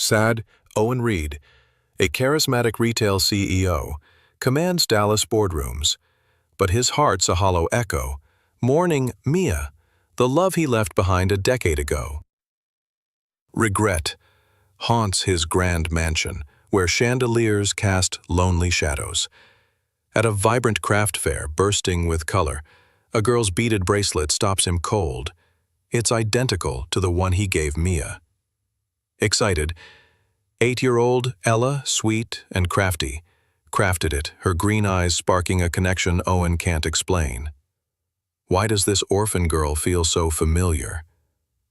Sad, Owen Reed, a charismatic retail CEO, commands Dallas boardrooms, but his heart's a hollow echo, mourning Mia, the love he left behind a decade ago. Regret haunts his grand mansion, where chandeliers cast lonely shadows. At a vibrant craft fair bursting with color, a girl's beaded bracelet stops him cold. It's identical to the one he gave Mia. Excited, 8-year-old Ella, sweet and crafty, crafted it, her green eyes sparking a connection Owen can't explain. Why does this orphan girl feel so familiar?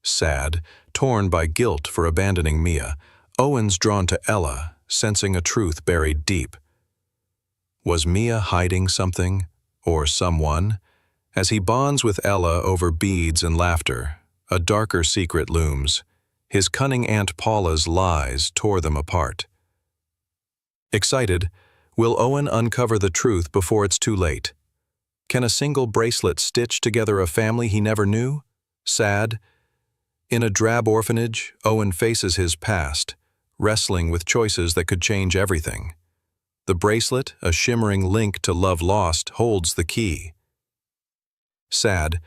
Sad, torn by guilt for abandoning Mia, Owen's drawn to Ella, sensing a truth buried deep. Was Mia hiding something, or someone? As he bonds with Ella over beads and laughter, a darker secret looms. His cunning Aunt Paula's lies tore them apart. Excited, will Owen uncover the truth before it's too late? Can a single bracelet stitch together a family he never knew? Sad. In a drab orphanage, Owen faces his past, wrestling with choices that could change everything. The bracelet, a shimmering link to love lost, holds the key. Sad,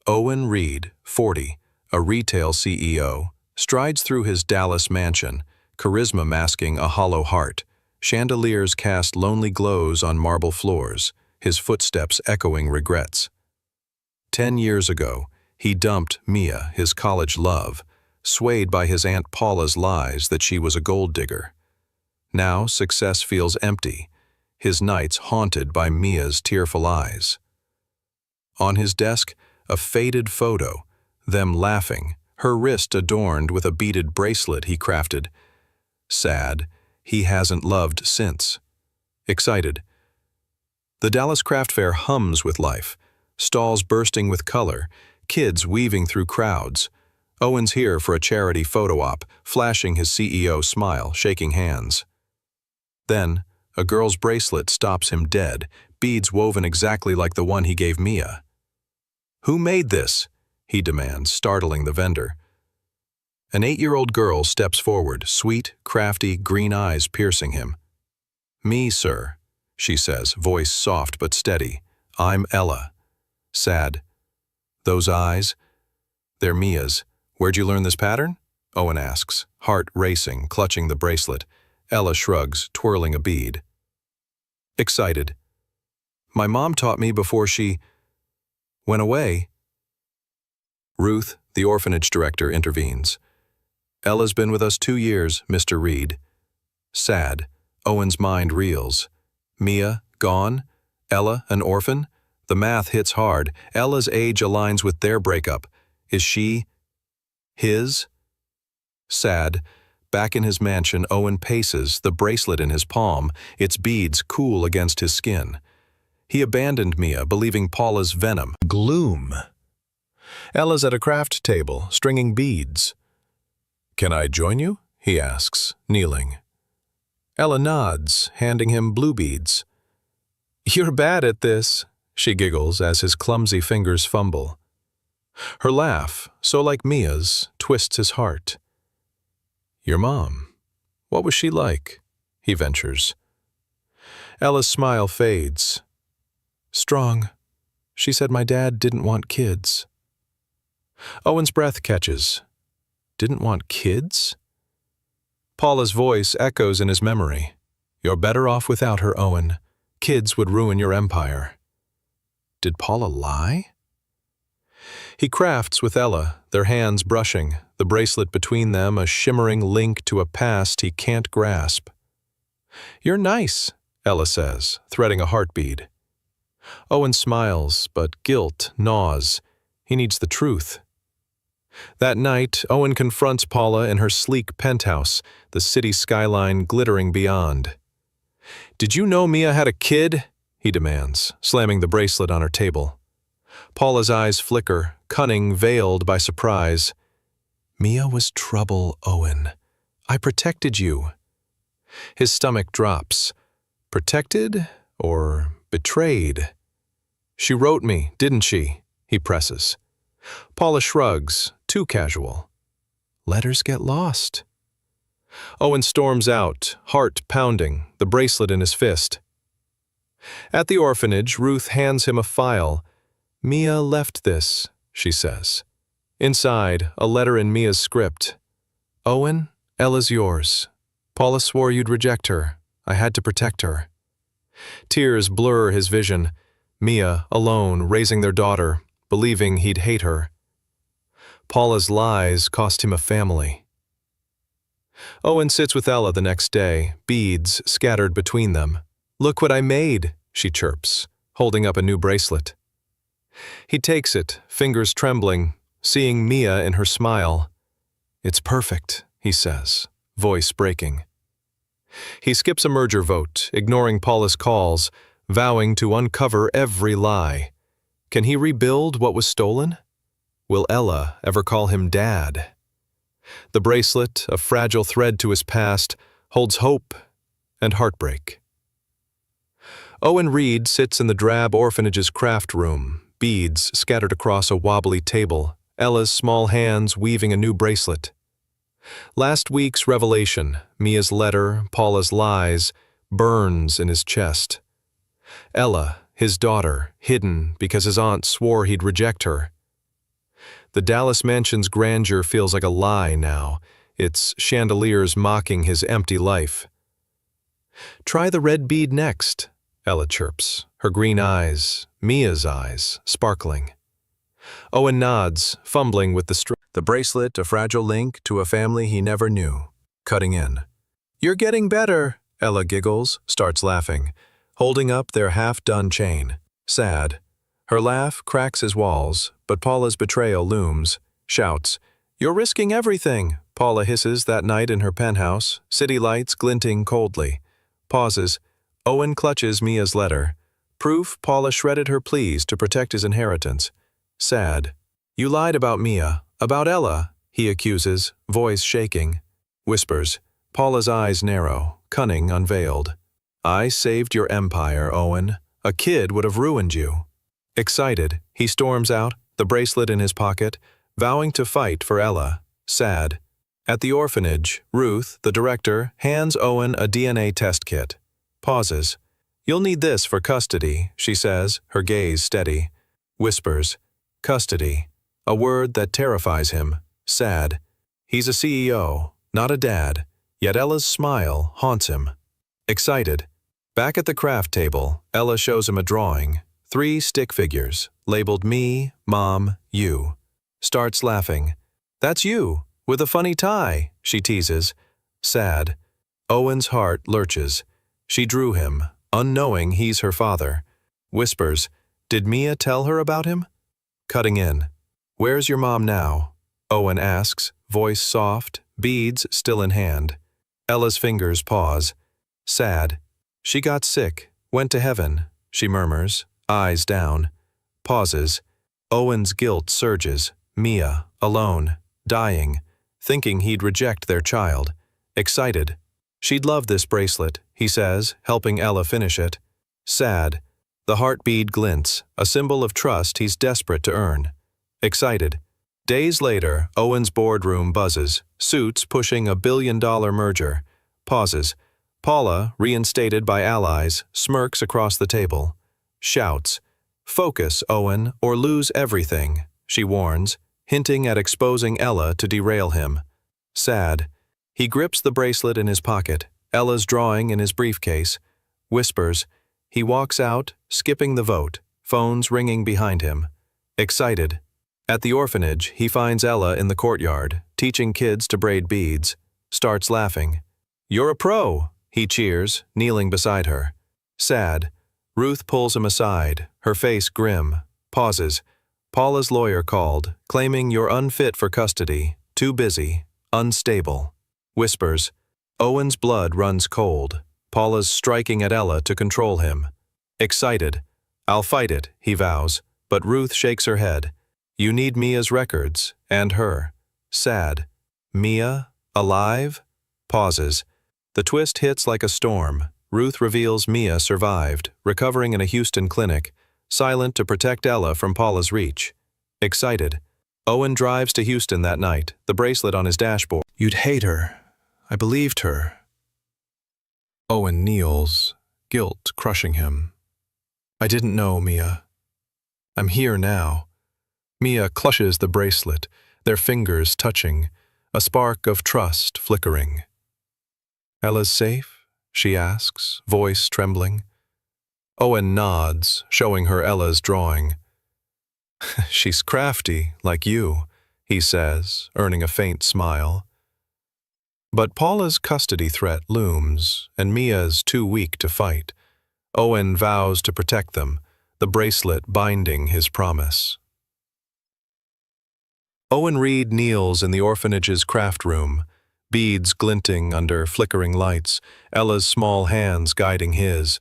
Owen Reed, 40, a retail CEO, strides through his Dallas mansion, charisma masking a hollow heart. Chandeliers cast lonely glows on marble floors, his footsteps echoing regrets. 10 years ago, he dumped Mia, his college love, swayed by his Aunt Paula's lies that she was a gold digger. Now success feels empty, his nights haunted by Mia's tearful eyes. On his desk, a faded photo, them laughing, her wrist adorned with a beaded bracelet he crafted. Sad, he hasn't loved since. Excited. The Dallas Craft Fair hums with life, stalls bursting with color, kids weaving through crowds. Owen's here for a charity photo op, flashing his CEO smile, shaking hands. Then, a girl's bracelet stops him dead, beads woven exactly like the one he gave Mia. "Who made this?" he demands, startling the vendor. An 8-year-old girl steps forward, sweet, crafty, green eyes piercing him. "Me, sir," she says, voice soft but steady. "I'm Ella." Sad. "Those eyes? They're Mia's. Where'd you learn this pattern?" Owen asks, heart racing, clutching the bracelet. Ella shrugs, twirling a bead. Excited. "My mom taught me before she went away." Ruth, the orphanage director, intervenes. "Ella's been with us 2 years, Mr. Reed." Sad. Owen's mind reels. Mia, gone? Ella, an orphan? The math hits hard. Ella's age aligns with their breakup. Is she his? Sad. Back in his mansion, Owen paces, the bracelet in his palm, its beads cool against his skin. He abandoned Mia, believing Paula's venom. Gloom. Ella's at a craft table, stringing beads. "Can I join you?" he asks, kneeling. Ella nods, handing him blue beads. "You're bad at this," she giggles as his clumsy fingers fumble. Her laugh, so like Mia's, twists his heart. "Your mom, what was she like?" he ventures. Ella's smile fades. "Strong. She said my dad didn't want kids." Owen's breath catches. Didn't want kids? Paula's voice echoes in his memory. "You're better off without her, Owen. Kids would ruin your empire." Did Paula lie? He crafts with Ella, their hands brushing, the bracelet between them a shimmering link to a past he can't grasp. "You're nice," Ella says, threading a heartbeat. Owen smiles, but guilt gnaws. He needs the truth. That night, Owen confronts Paula in her sleek penthouse, the city skyline glittering beyond. "Did you know Mia had a kid?" he demands, slamming the bracelet on her table. Paula's eyes flicker, cunning veiled by surprise. "Mia was trouble, Owen. I protected you." His stomach drops. Protected or betrayed? "She wrote me, didn't she?" he presses. Paula shrugs, too casual. "Letters get lost." Owen storms out, heart pounding, the bracelet in his fist. At the orphanage, Ruth hands him a file. "Mia left this," she says. Inside, a letter in Mia's script. "Owen, Ella's yours. Paula swore you'd reject her. I had to protect her." Tears blur his vision. Mia, alone, raising their daughter, believing he'd hate her. Paula's lies cost him a family. Owen sits with Ella the next day, beads scattered between them. "Look what I made," she chirps, holding up a new bracelet. He takes it, fingers trembling, seeing Mia in her smile. "It's perfect," he says, voice breaking. He skips a merger vote, ignoring Paula's calls, vowing to uncover every lie. Can he rebuild what was stolen? Will Ella ever call him Dad? The bracelet, a fragile thread to his past, holds hope and heartbreak. Owen Reed sits in the drab orphanage's craft room, beads scattered across a wobbly table, Ella's small hands weaving a new bracelet. Last week's revelation, Mia's letter, Paula's lies, burns in his chest. Ella, his daughter, hidden because his aunt swore he'd reject her. The Dallas mansion's grandeur feels like a lie now, its chandeliers mocking his empty life. "Try the red bead next," Ella chirps, her green eyes, Mia's eyes, sparkling. Owen nods, fumbling with the string. The bracelet, a fragile link to a family he never knew, cutting in. "You're getting better," Ella giggles, starts laughing, holding up their half-done chain. Sad. Her laugh cracks his walls, but Paula's betrayal looms, shouts, "You're risking everything," Paula hisses that night in her penthouse, city lights glinting coldly. Pauses. Owen clutches Mia's letter. Proof Paula shredded her pleas to protect his inheritance. Sad. "You lied about Mia, about Ella," he accuses, voice shaking. Whispers. Paula's eyes narrow, cunning unveiled. "I saved your empire, Owen. A kid would have ruined you." Excited, he storms out, the bracelet in his pocket, vowing to fight for Ella. Sad. At the orphanage, Ruth, the director, hands Owen a DNA test kit. Pauses. "You'll need this for custody," she says, her gaze steady. Whispers. Custody. A word that terrifies him. Sad. He's a CEO, not a dad, yet Ella's smile haunts him. Excited. Back at the craft table, Ella shows him a drawing. 3 stick figures, labeled me, mom, you. Starts laughing. "That's you, with a funny tie," she teases. Sad. Owen's heart lurches. She drew him, unknowing he's her father. Whispers. "Did Mia tell her about him?" Cutting in. "Where's your mom now?" Owen asks, voice soft, beads still in hand. Ella's fingers pause. Sad. "She got sick, went to heaven," she murmurs, eyes down. Pauses. Owen's guilt surges. Mia, alone, dying, thinking he'd reject their child. Excited. "She'd love this bracelet," he says, helping Ella finish it. Sad. The heart bead glints, a symbol of trust he's desperate to earn. Excited. Days later, Owen's boardroom buzzes, suits pushing $1 billion merger. Pauses. Paula, reinstated by allies, smirks across the table. Shouts. "Focus, Owen, or lose everything," she warns, hinting at exposing Ella to derail him. Sad. He grips the bracelet in his pocket, Ella's drawing in his briefcase. Whispers. He walks out, skipping the vote, phones ringing behind him. Excited. At the orphanage, he finds Ella in the courtyard, teaching kids to braid beads. Starts laughing. "You're a pro," he cheers, kneeling beside her. Sad. Ruth pulls him aside, her face grim. Pauses. Paula's lawyer called, claiming you're unfit for custody, too busy, unstable. Whispers. Owen's blood runs cold. Paula's striking at Ella to control him. Excited. "I'll fight it," he vows, but Ruth shakes her head. "You need Mia's records, and her." Sad. "Mia? Alive?" Pauses. The twist hits like a storm. Ruth reveals Mia survived, recovering in a Houston clinic, silent to protect Ella from Paula's reach. Excited. Owen drives to Houston that night, the bracelet on his dashboard. "You'd hate her. I believed her. Owen kneels, guilt crushing him. I didn't know, Mia. I'm here now. Mia clutches the bracelet, their fingers touching, a spark of trust flickering. Ella's safe? She asks, voice trembling. Owen nods, showing her Ella's drawing. She's crafty, like you, he says, earning a faint smile. But Paula's custody threat looms, and Mia's too weak to fight. Owen vows to protect them, the bracelet binding his promise. Owen Reed kneels in the orphanage's craft room, beads glinting under flickering lights, Ella's small hands guiding his.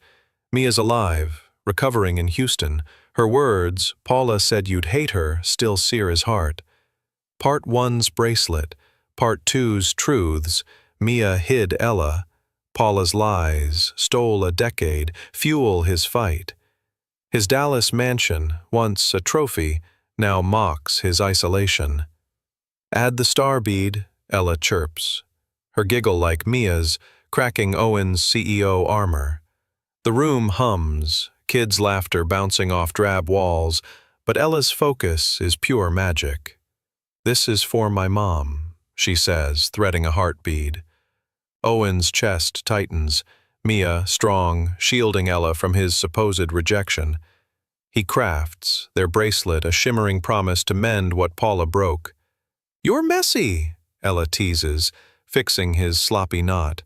Mia's alive, recovering in Houston. Her words, "Paula said you'd hate her," still sear his heart. Part 1's bracelet, Part 2's truths. Mia hid Ella. Paula's lies stole a decade, fuel his fight. His Dallas mansion, once a trophy, now mocks his isolation. Add the star bead, Ella chirps, her giggle like Mia's, cracking Owen's CEO armor. The room hums, kids' laughter bouncing off drab walls, but Ella's focus is pure magic. "This is for my mom," she says, threading a heart bead. Owen's chest tightens, Mia, strong, shielding Ella from his supposed rejection. He crafts, their bracelet a shimmering promise to mend what Paula broke. "You're messy," Ella teases, fixing his sloppy knot.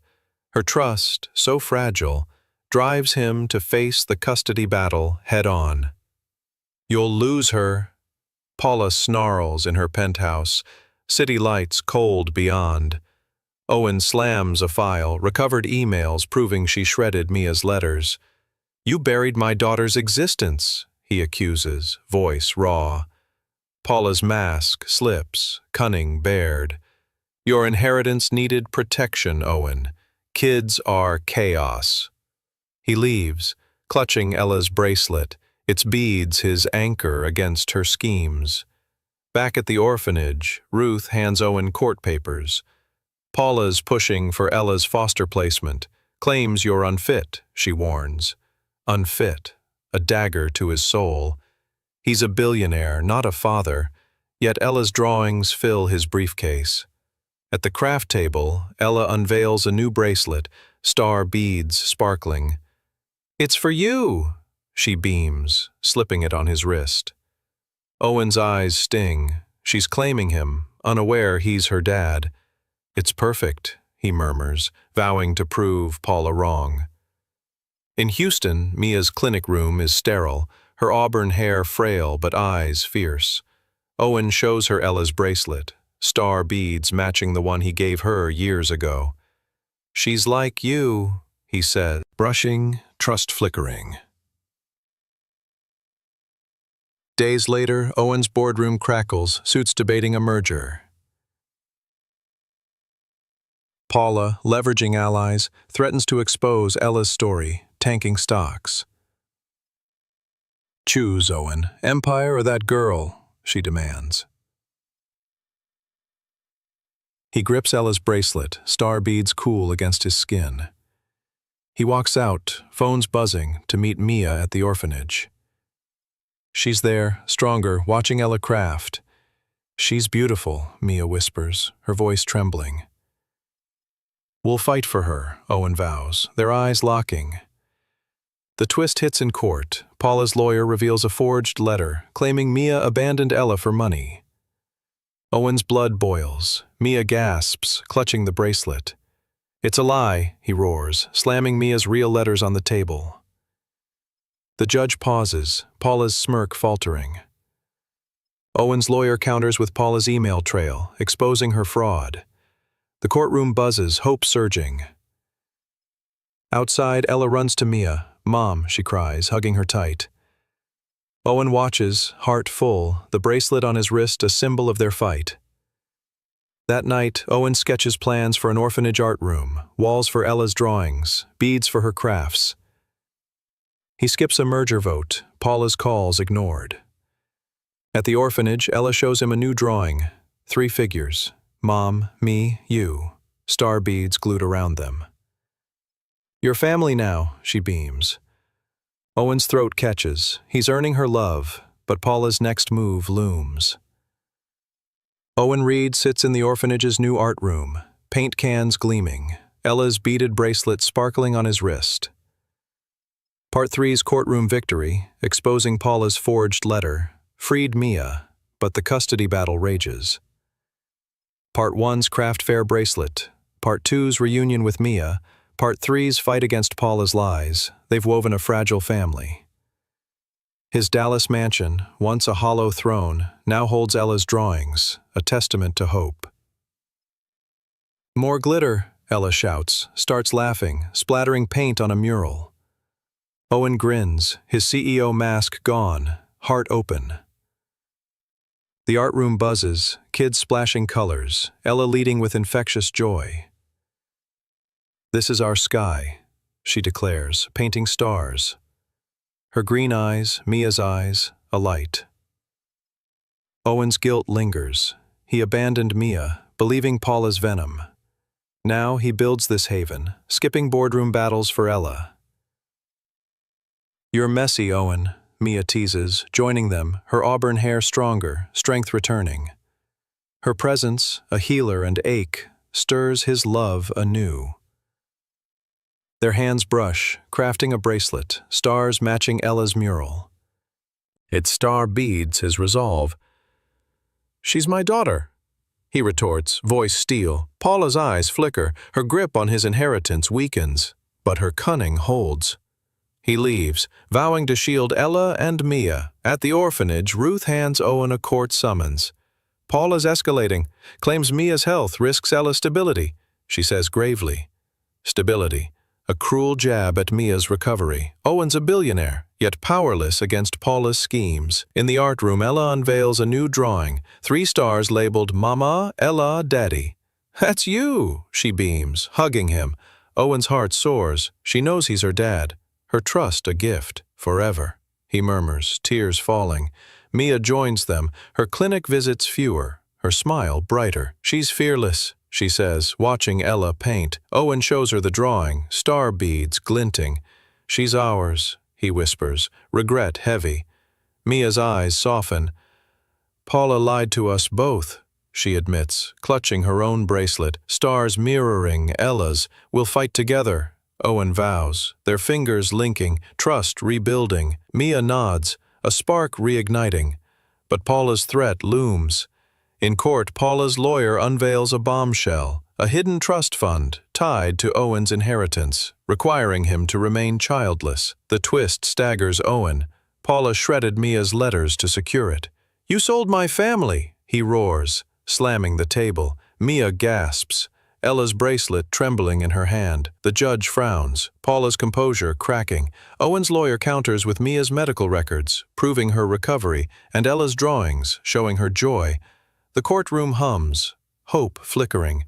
Her trust, so fragile, drives him to face the custody battle head-on. "You'll lose her," Paula snarls in her penthouse, city lights cold beyond. Owen slams a file, recovered emails proving she shredded Mia's letters. "You buried my daughter's existence," he accuses, voice raw. Paula's mask slips, cunning bared. "Your inheritance needed protection, Owen. Kids are chaos." He leaves, clutching Ella's bracelet, its beads his anchor against her schemes. Back at the orphanage, Ruth hands Owen court papers. "Paula's pushing for Ella's foster placement, claims you're unfit," she warns. Unfit, a dagger to his soul. He's a billionaire, not a father, yet Ella's drawings fill his briefcase. At the craft table, Ella unveils a new bracelet, star beads sparkling. "It's for you," she beams, slipping it on his wrist. Owen's eyes sting. She's claiming him, unaware he's her dad. "It's perfect," he murmurs, vowing to prove Paula wrong. In Houston, Mia's clinic room is sterile, her auburn hair frail but eyes fierce. Owen shows her Ella's bracelet, star beads matching the one he gave her years ago. "She's like you," he said, brushing, trust flickering. Days later, Owen's boardroom crackles, suits debating a merger. Paula, leveraging allies, threatens to expose Ella's story, tanking stocks. "Choose, Owen, empire or that girl," she demands. He grips Ella's bracelet, star beads cool against his skin. He walks out, phones buzzing, to meet Mia at the orphanage. She's there, stronger, watching Ella craft. "She's beautiful," Mia whispers, her voice trembling. "We'll fight for her," Owen vows, their eyes locking. The twist hits in court. Paula's lawyer reveals a forged letter, claiming Mia abandoned Ella for money. Owen's blood boils. Mia gasps, clutching the bracelet. "It's a lie," he roars, slamming Mia's real letters on the table. The judge pauses, Paula's smirk faltering. Owen's lawyer counters with Paula's email trail, exposing her fraud. The courtroom buzzes, hope surging. Outside, Ella runs to Mia. "Mom," she cries, hugging her tight. Owen watches, heart full, the bracelet on his wrist a symbol of their fight. That night, Owen sketches plans for an orphanage art room, walls for Ella's drawings, beads for her crafts. He skips a merger vote, Paula's calls ignored. At the orphanage, Ella shows him a new drawing, 3 figures. Mom, me, you. star beads glued around them. "Your family now," she beams. Owen's throat catches. He's earning her love, but Paula's next move looms. Owen Reed sits in the orphanage's new art room, paint cans gleaming, Ella's beaded bracelet sparkling on his wrist. Part 3's courtroom victory, exposing Paula's forged letter, freed Mia, but the custody battle rages. Part 1's craft fair bracelet, Part 2's reunion with Mia, Part 3's fight against Paula's lies. They've woven a fragile family. His Dallas mansion, once a hollow throne, now holds Ella's drawings, a testament to hope. "More glitter," Ella shouts, starts laughing, splattering paint on a mural. Owen grins, his CEO mask gone, heart open. The art room buzzes, kids splashing colors, Ella leading with infectious joy. "This is our sky," she declares, painting stars. Her green eyes, Mia's eyes, alight. Owen's guilt lingers. He abandoned Mia, believing Paula's venom. Now he builds this haven, skipping boardroom battles for Ella. "You're messy, Owen," Mia teases, joining them, her auburn hair stronger, strength returning. Her presence, a healer and ache, stirs his love anew. Their hands brush, crafting a bracelet, stars matching Ella's mural. Its star beads his resolve. "She's my daughter," he retorts, voice steel. Paula's eyes flicker, her grip on his inheritance weakens, but her cunning holds. He leaves, vowing to shield Ella and Mia. At the orphanage, Ruth hands Owen a court summons. Paula's escalating, claims Mia's health risks Ella's stability. She says gravely, "Stability. A cruel jab at Mia's recovery. Owen's a billionaire, yet powerless against Paula's schemes. In the art room, Ella unveils a new drawing, 3 stars labeled Mama, Ella, Daddy. "That's you," she beams, hugging him. Owen's heart soars. She knows he's her dad. Her trust a gift, forever. He murmurs, tears falling. Mia joins them, her clinic visits fewer, her smile brighter. "She's fearless," she says, watching Ella paint. Owen shows her the drawing, star beads glinting. "She's ours," he whispers, regret heavy. Mia's eyes soften. "Paula lied to us both," she admits, clutching her own bracelet, stars mirroring Ella's. "We'll fight together," Owen vows, their fingers linking, trust rebuilding. Mia nods, a spark reigniting. But Paula's threat looms. In court, Paula's lawyer unveils a bombshell, a hidden trust fund tied to Owen's inheritance, requiring him to remain childless. The twist staggers Owen. Paula shredded Mia's letters to secure it. "You sold my family," he roars, slamming the table. Mia gasps, Ella's bracelet trembling in her hand. The judge frowns, Paula's composure cracking. Owen's lawyer counters with Mia's medical records, proving her recovery, and Ella's drawings, showing her joy. The courtroom hums, hope flickering.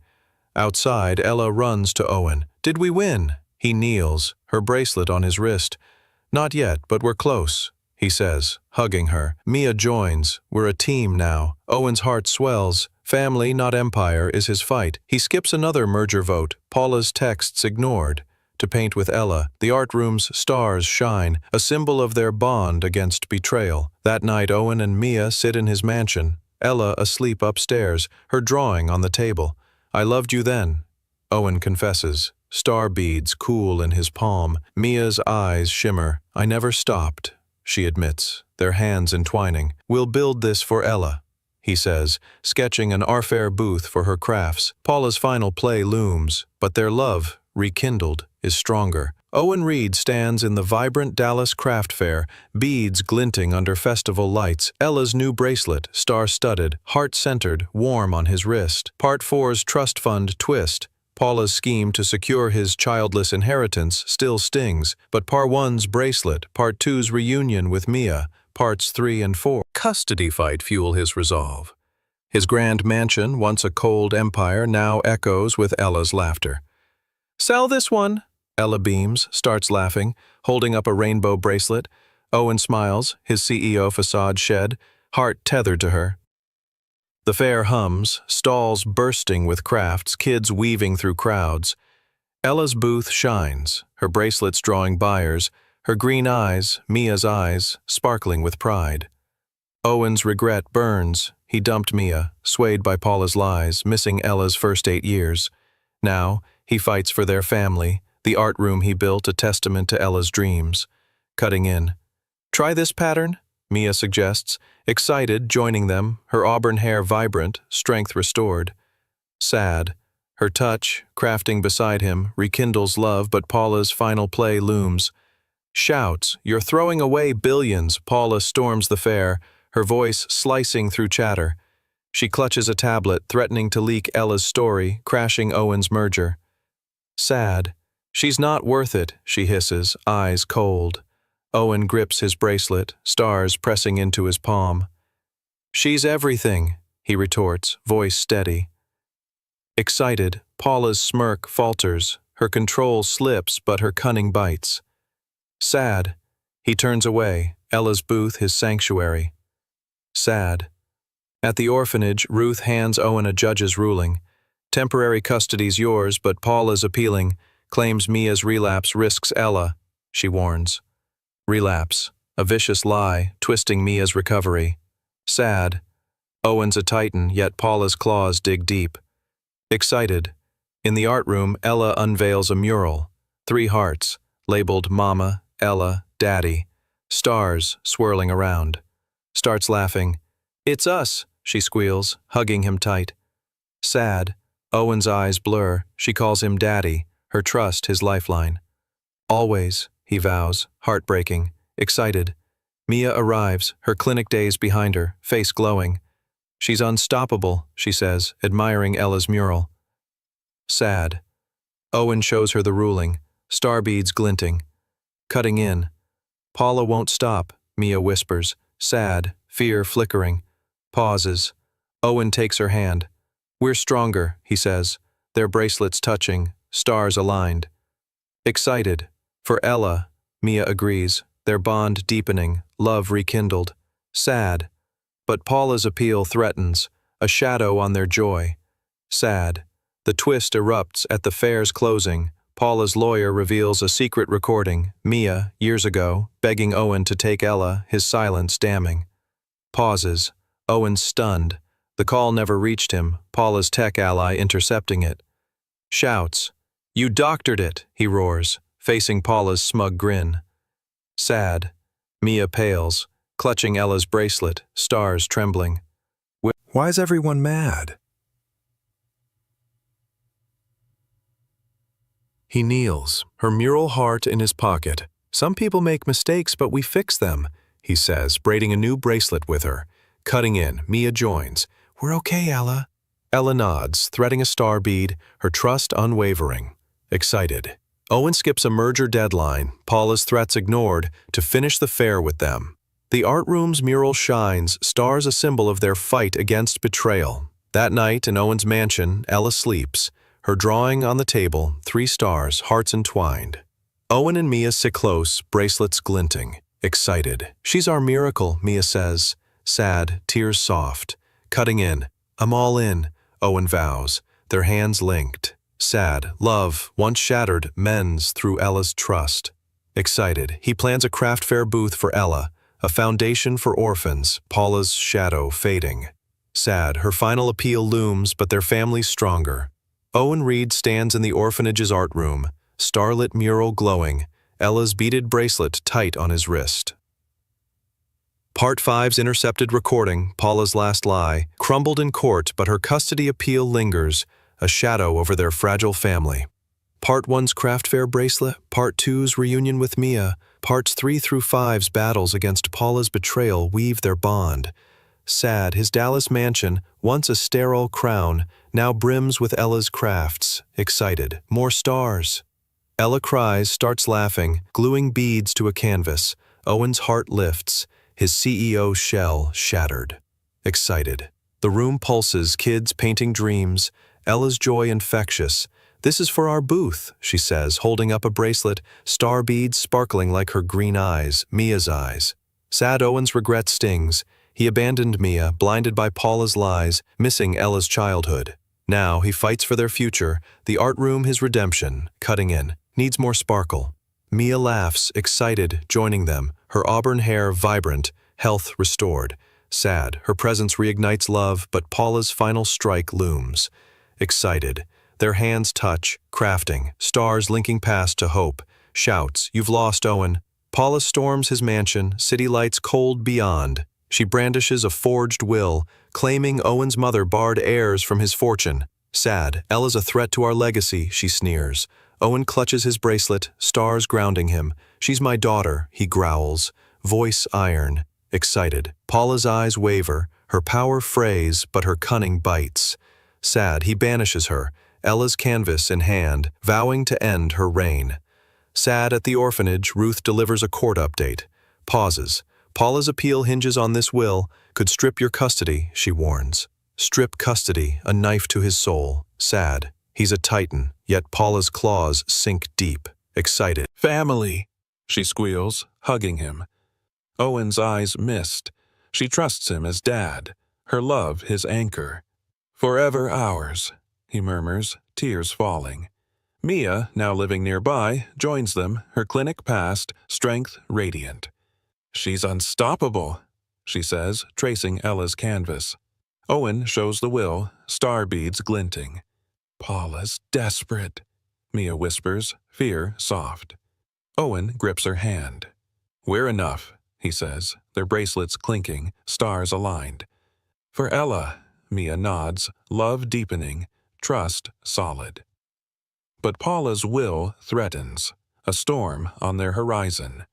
Outside, Ella runs to Owen. "Did we win?" He kneels, her bracelet on his wrist. "Not yet, but we're close," he says, hugging her. Mia joins. We're a team now. Owen's heart swells. Family, not empire, is his fight. He skips another merger vote, Paula's texts ignored. To paint with Ella, the art room's stars shine, a symbol of their bond against betrayal. That night, Owen and Mia sit in his mansion. Ella asleep upstairs, her drawing on the table. "I loved you then," Owen confesses. Star beads cool in his palm. Mia's eyes shimmer. "I never stopped," she admits, their hands entwining. "We'll build this for Ella," he says, sketching an art fair booth for her crafts. Paula's final play looms, but their love, rekindled, is stronger. Owen Reed stands in the vibrant Dallas craft fair, beads glinting under festival lights. Ella's new bracelet, star-studded, heart-centered, warm on his wrist. Part 4's trust fund twist. Paula's scheme to secure his childless inheritance still stings, but Part 1's bracelet, Part 2's reunion with Mia, Parts 3 and 4. Custody fight fuel his resolve. His grand mansion, once a cold empire, now echoes with Ella's laughter. "Sell this one," Ella beams, starts laughing, holding up a rainbow bracelet. Owen smiles, his CEO facade shed, heart tethered to her. The fair hums, stalls bursting with crafts, kids weaving through crowds. Ella's booth shines, her bracelets drawing buyers, her green eyes, Mia's eyes, sparkling with pride. Owen's regret burns. He dumped Mia, swayed by Paula's lies, missing Ella's first 8 years. Now, he fights for their family, the art room he built a testament to Ella's dreams. Cutting in. "Try this pattern," Mia suggests, excited, joining them, her auburn hair vibrant, strength restored. Sad. Her touch, crafting beside him, rekindles love, but Paula's final play looms. Shouts, "You're throwing away billions!" Paula storms the fair, her voice slicing through chatter. She clutches a tablet, threatening to leak Ella's story, crashing Owen's merger. Sad. "She's not worth it," she hisses, eyes cold. Owen grips his bracelet, stars pressing into his palm. "She's everything," he retorts, voice steady. Excited, Paula's smirk falters, her control slips but her cunning bites. Sad. He turns away, Ella's booth his sanctuary. Sad. At the orphanage, Ruth hands Owen a judge's ruling. Temporary custody's yours, but Paula's appealing, claims Mia's relapse risks Ella, she warns. Relapse, a vicious lie, twisting Mia's recovery. Sad. Owen's a titan, yet Paula's claws dig deep. Excited. In the art room, Ella unveils a mural. 3 hearts, labeled Mama, Ella, Daddy. Stars swirling around. Starts laughing. "It's us," she squeals, hugging him tight. Sad. Owen's eyes blur. She calls him Daddy, her trust his lifeline. "Always," he vows, heartbreaking, excited. Mia arrives, her clinic days behind her, face glowing. "She's unstoppable," she says, admiring Ella's mural. Sad. Owen shows her the ruling, star beads glinting. Cutting in. "Paula won't stop," Mia whispers, sad, fear flickering. Pauses. Owen takes her hand. "We're stronger," he says, their bracelets touching, stars aligned. Excited. For Ella, Mia agrees, their bond deepening, love rekindled. Sad. But Paula's appeal threatens, a shadow on their joy. Sad. The twist erupts at the fair's closing. Paula's lawyer reveals a secret recording, Mia, years ago, begging Owen to take Ella, his silence damning. Pauses. Owen stunned. The call never reached him, Paula's tech ally intercepting it. Shouts. "You doctored it," he roars, facing Paula's smug grin. Sad. Mia pales, clutching Ella's bracelet, stars trembling. Why is everyone mad? He kneels, her mural heart in his pocket. "Some people make mistakes, but we fix them," he says, braiding a new bracelet with her. Cutting in, Mia joins. "We're okay, Ella." Ella nods, threading a star bead, her trust unwavering. Excited. Owen skips a merger deadline, Paula's threats ignored, to finish the fair with them. The art room's mural shines, stars a symbol of their fight against betrayal. That night in Owen's mansion, Ella sleeps. Her drawing on the table, 3 stars, hearts entwined. Owen and Mia sit close, bracelets glinting. Excited. "She's our miracle," Mia says. Sad, tears soft. Cutting in. "I'm all in," Owen vows, their hands linked. Sad, love, once shattered, mends through Ella's trust. Excited. He plans a craft fair booth for Ella, a foundation for orphans, Paula's shadow fading. Sad, her final appeal looms, but their family's stronger. Owen Reed stands in the orphanage's art room, starlit mural glowing, Ella's beaded bracelet tight on his wrist. Part 5's intercepted recording, Paula's last lie, crumbled in court, but her custody appeal lingers, a shadow over their fragile family. Part 1's craft fair bracelet, Part 2's reunion with Mia, Parts 3 through 5's battles against Paula's betrayal weave their bond. Sad, his Dallas mansion, once a sterile crown, now brims with Ella's crafts. Excited, more stars. Ella cries, starts laughing, gluing beads to a canvas. Owen's heart lifts, his CEO shell shattered. Excited. The room pulses, kids painting dreams. Ella's joy infectious. "This is for our booth," she says, holding up a bracelet, star beads sparkling like her green eyes, Mia's eyes. Sad Owen's regret stings. He abandoned Mia, blinded by Paula's lies, missing Ella's childhood. Now he fights for their future, the art room his redemption, cutting in, needs more sparkle. Mia laughs, excited, joining them, her auburn hair vibrant, health restored. Sad, her presence reignites love, but Paula's final strike looms. Excited, their hands touch, crafting, stars linking past to hope. Shouts, "You've lost, Owen." Paula storms his mansion, city lights cold beyond. She brandishes a forged will, claiming Owen's mother barred heirs from his fortune. Sad, Ella's a threat to our legacy, she sneers. Owen clutches his bracelet, stars grounding him. She's my daughter, he growls, voice iron. Excited, Paula's eyes waver, her power frays, but her cunning bites. Sad, he banishes her, Ella's canvas in hand, vowing to end her reign. Sad at the orphanage, Ruth delivers a court update. Pauses. Paula's appeal hinges on this will, could strip your custody, she warns. Strip custody, a knife to his soul. Sad. He's a titan, yet Paula's claws sink deep. Excited. "Family," she squeals, hugging him. Owen's eyes mist. She trusts him as dad, her love his anchor. "Forever ours," he murmurs, tears falling. Mia, now living nearby, joins them, her clinic past, strength radiant. "She's unstoppable," she says, tracing Ella's canvas. Owen shows the will, star beads glinting. "Paula's desperate," Mia whispers, fear soft. Owen grips her hand. "We're enough," he says, their bracelets clinking, stars aligned. "For Ella," Mia nods, love deepening, trust solid. But Paula's will threatens, a storm on their horizon.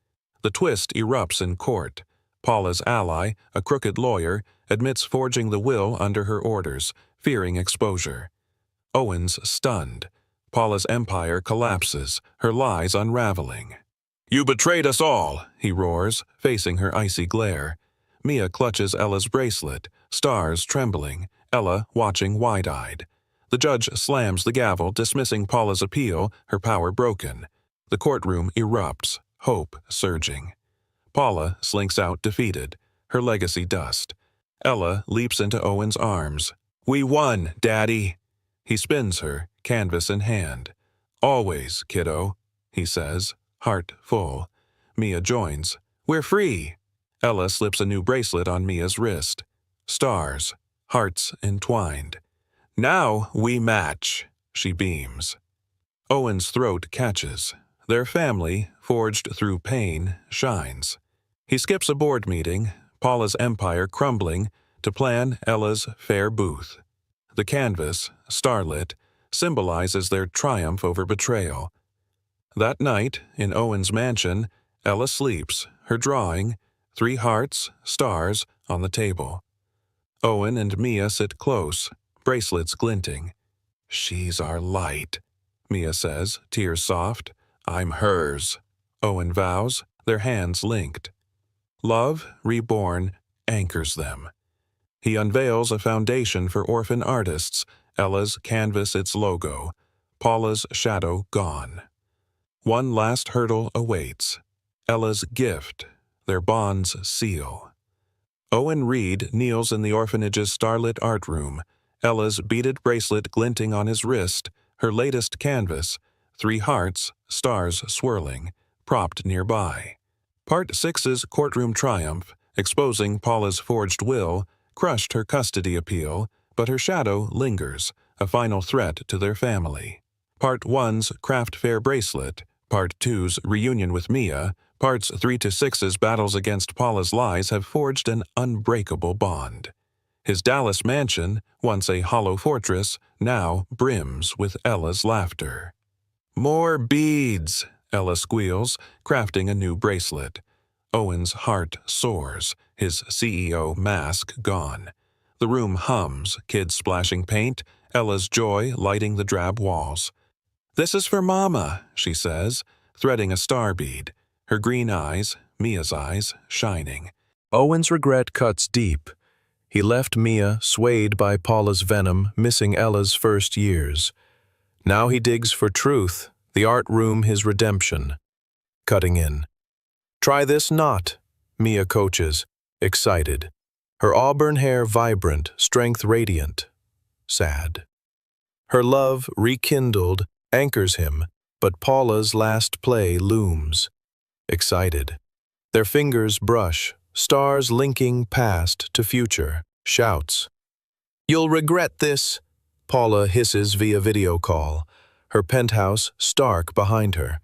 The twist erupts in court. Paula's ally, a crooked lawyer, admits forging the will under her orders, fearing exposure. Owen's stunned. Paula's empire collapses, her lies unraveling. "You betrayed us all," he roars, facing her icy glare. Mia clutches Ella's bracelet, stars trembling, Ella watching wide-eyed. The judge slams the gavel, dismissing Paula's appeal, her power broken. The courtroom erupts, hope surging. Paula slinks out defeated, her legacy dust. Ella leaps into Owen's arms. "We won, Daddy." He spins her, canvas in hand. "Always, kiddo," he says, heart full. Mia joins. "We're free." Ella slips a new bracelet on Mia's wrist. Stars, hearts entwined. "Now we match," she beams. Owen's throat catches. Their family, forged through pain, shines. He skips a board meeting, Paula's empire crumbling, to plan Ella's fair booth. The canvas, starlit, symbolizes their triumph over betrayal. That night, in Owen's mansion, Ella sleeps, her drawing, 3 hearts, stars, on the table. Owen and Mia sit close, bracelets glinting. "She's our light," Mia says, tears soft. "I'm hers," Owen vows, their hands linked. Love, reborn, anchors them. He unveils a foundation for orphan artists, Ella's canvas its logo, Paula's shadow gone. One last hurdle awaits, Ella's gift, their bond's seal. Owen Reed kneels in the orphanage's starlit art room, Ella's beaded bracelet glinting on his wrist, her latest canvas, 3 hearts, stars swirling, propped nearby. Part 6's courtroom triumph, exposing Paula's forged will, crushed her custody appeal, but her shadow lingers, a final threat to their family. Part 1's craft fair bracelet, Part 2's reunion with Mia, Parts 3 to 6's battles against Paula's lies have forged an unbreakable bond. His Dallas mansion, once a hollow fortress, now brims with Ella's laughter. "More beads," Ella squeals, crafting a new bracelet. Owen's heart soars, his CEO mask gone. The room hums, kids splashing paint, Ella's joy lighting the drab walls. "This is for Mama," she says, threading a star bead, her green eyes, Mia's eyes, shining. Owen's regret cuts deep. He left Mia, swayed by Paula's venom, missing Ella's first years. Now he digs for truth, the art room his redemption. Cutting in. "Try this knot," Mia coaches, excited. her auburn hair vibrant, strength radiant. Sad. Her love, rekindled, anchors him, but Paula's last play looms. Excited. Their fingers brush, stars linking past to future, shouts. "You'll regret this," Paula hisses via video call, her penthouse stark behind her.